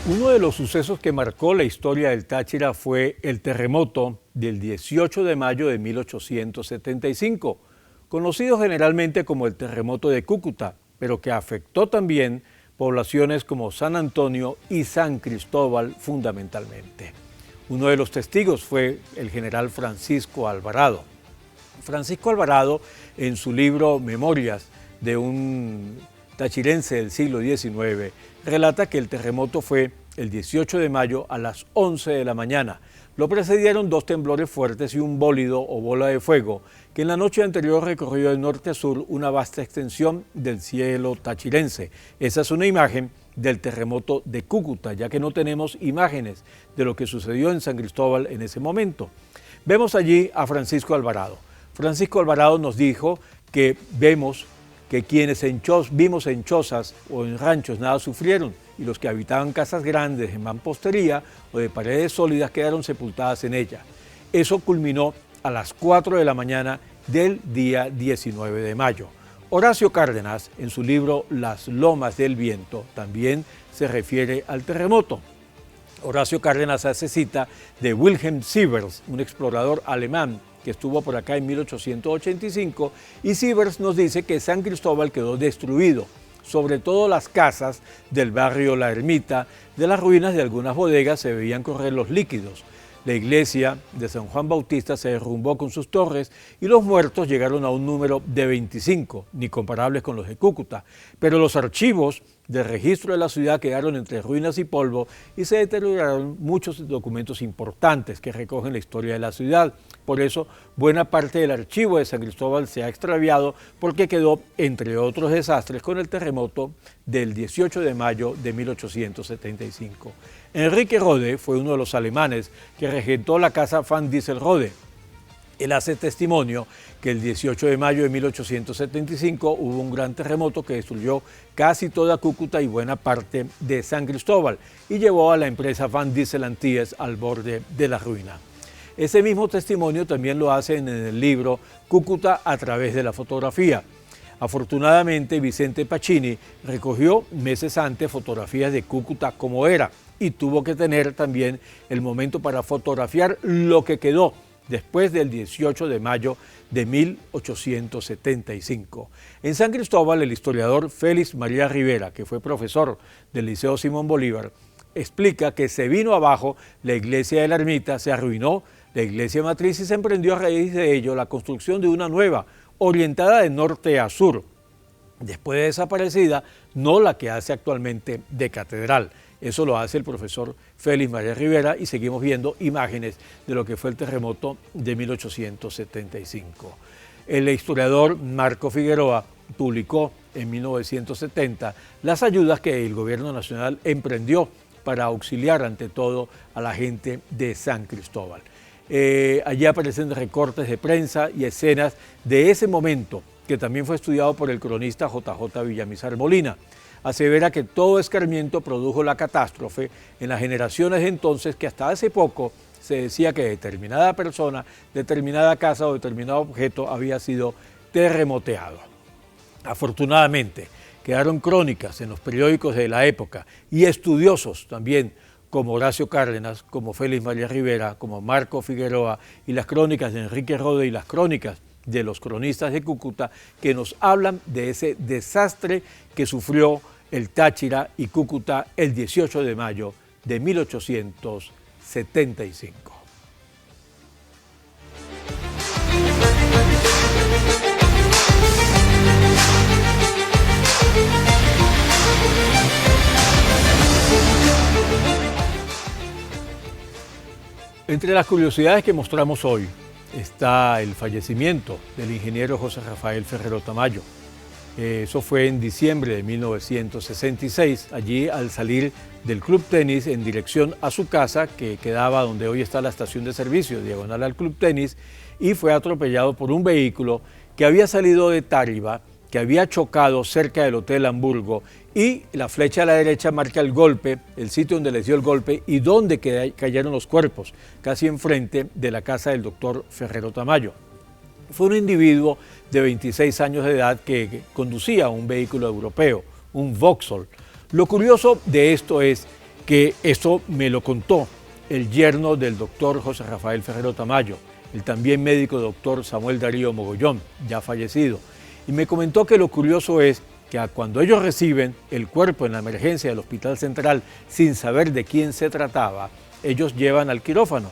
Uno de los sucesos que marcó la historia del Táchira fue el terremoto del 18 de mayo de 1875, conocido generalmente como el terremoto de Cúcuta, pero que afectó también poblaciones como San Antonio y San Cristóbal fundamentalmente. Uno de los testigos fue el general Francisco Alvarado. Francisco Alvarado, en su libro Memorias de un tachirense del siglo XIX, relata que el terremoto fue el 18 de mayo a las 11 de la mañana. Lo precedieron dos temblores fuertes y un bólido o bola de fuego que en la noche anterior recorrió de norte a sur una vasta extensión del cielo tachirense. Esa es una imagen del terremoto de Cúcuta, ya que no tenemos imágenes de lo que sucedió en San Cristóbal en ese momento. Vemos allí a Francisco Alvarado. Francisco Alvarado nos dijo que vemos que quienes vimos en chozas o en ranchos nada sufrieron, y los que habitaban casas grandes en mampostería o de paredes sólidas quedaron sepultadas en ella. Eso culminó a las 4 de la mañana del día 19 de mayo. Horacio Cárdenas, en su libro Las Lomas del Viento, también se refiere al terremoto. Horacio Cárdenas hace cita de Wilhelm Sievers, un explorador alemán que estuvo por acá en 1885, y Sievers nos dice que San Cristóbal quedó destruido, sobre todo las casas del barrio La Ermita. De las ruinas de algunas bodegas se veían correr los líquidos. La iglesia de San Juan Bautista se derrumbó con sus torres y los muertos llegaron a un número de 25, ni comparables con los de Cúcuta. Pero los archivos de registro de la ciudad quedaron entre ruinas y polvo y se deterioraron muchos documentos importantes que recogen la historia de la ciudad. Por eso, buena parte del archivo de San Cristóbal se ha extraviado porque quedó, entre otros desastres, con el terremoto del 18 de mayo de 1875. Enrique Rode fue uno de los alemanes que regentó la casa Van Dieselrode. Él hace testimonio que el 18 de mayo de 1875 hubo un gran terremoto que destruyó casi toda Cúcuta y buena parte de San Cristóbal y llevó a la empresa Van Diesel Antilles al borde de la ruina. Ese mismo testimonio también lo hacen en el libro Cúcuta a través de la fotografía. Afortunadamente, Vicente Pacini recogió meses antes fotografías de Cúcuta como era y tuvo que tener también el momento para fotografiar lo que quedó después del 18 de mayo de 1875. En San Cristóbal, el historiador Félix María Rivera, que fue profesor del Liceo Simón Bolívar, explica que se vino abajo la iglesia de la Ermita, se arruinó la iglesia matriz y se emprendió a raíz de ello la construcción de una nueva, orientada de norte a sur, después de desaparecida, no la que hace actualmente de catedral. Eso lo hace el profesor Félix María Rivera y seguimos viendo imágenes de lo que fue el terremoto de 1875. El historiador Marco Figueroa publicó en 1970 las ayudas que el gobierno nacional emprendió para auxiliar ante todo a la gente de San Cristóbal. Allí aparecen recortes de prensa y escenas de ese momento que también fue estudiado por el cronista JJ Villamizar Molina. Asevera que todo escarmiento produjo la catástrofe en las generaciones de entonces, que hasta hace poco se decía que determinada persona, determinada casa o determinado objeto había sido terremoteado. Afortunadamente, quedaron crónicas en los periódicos de la época y estudiosos también, como Horacio Cárdenas, como Félix María Rivera, como Marco Figueroa, y las crónicas de Enrique Rode y las crónicas de los cronistas de Cúcuta, que nos hablan de ese desastre que sufrió el Táchira y Cúcuta el 18 de mayo de 1875. Entre las curiosidades que mostramos hoy está el fallecimiento del ingeniero José Rafael Ferrero Tamayo. Eso fue en diciembre de 1966, allí al salir del Club Tenis en dirección a su casa, que quedaba donde hoy está la estación de servicio, diagonal al Club Tenis, y fue atropellado por un vehículo que había salido de Táriba, que había chocado cerca del Hotel Hamburgo, y la flecha a la derecha marca el golpe, el sitio donde les dio el golpe y donde cayeron los cuerpos, casi enfrente de la casa del doctor Ferrero Tamayo. Fue un individuo de 26 años de edad que conducía un vehículo europeo, un Vauxhall. Lo curioso de esto es que eso me lo contó el yerno del doctor José Rafael Ferrero Tamayo, el también médico doctor Samuel Darío Mogollón, ya fallecido, y me comentó que lo curioso es que cuando ellos reciben el cuerpo en la emergencia del Hospital Central sin saber de quién se trataba, ellos llevan al quirófano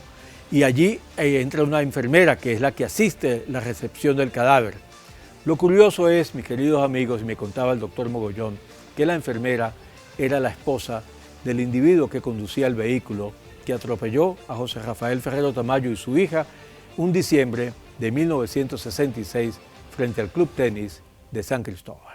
y allí entra una enfermera que es la que asiste la recepción del cadáver. Lo curioso es, mis queridos amigos, y me contaba el doctor Mogollón, que la enfermera era la esposa del individuo que conducía el vehículo que atropelló a José Rafael Ferrero Tamayo y su hija un diciembre de 1966 frente al Club Tenis de San Cristóbal.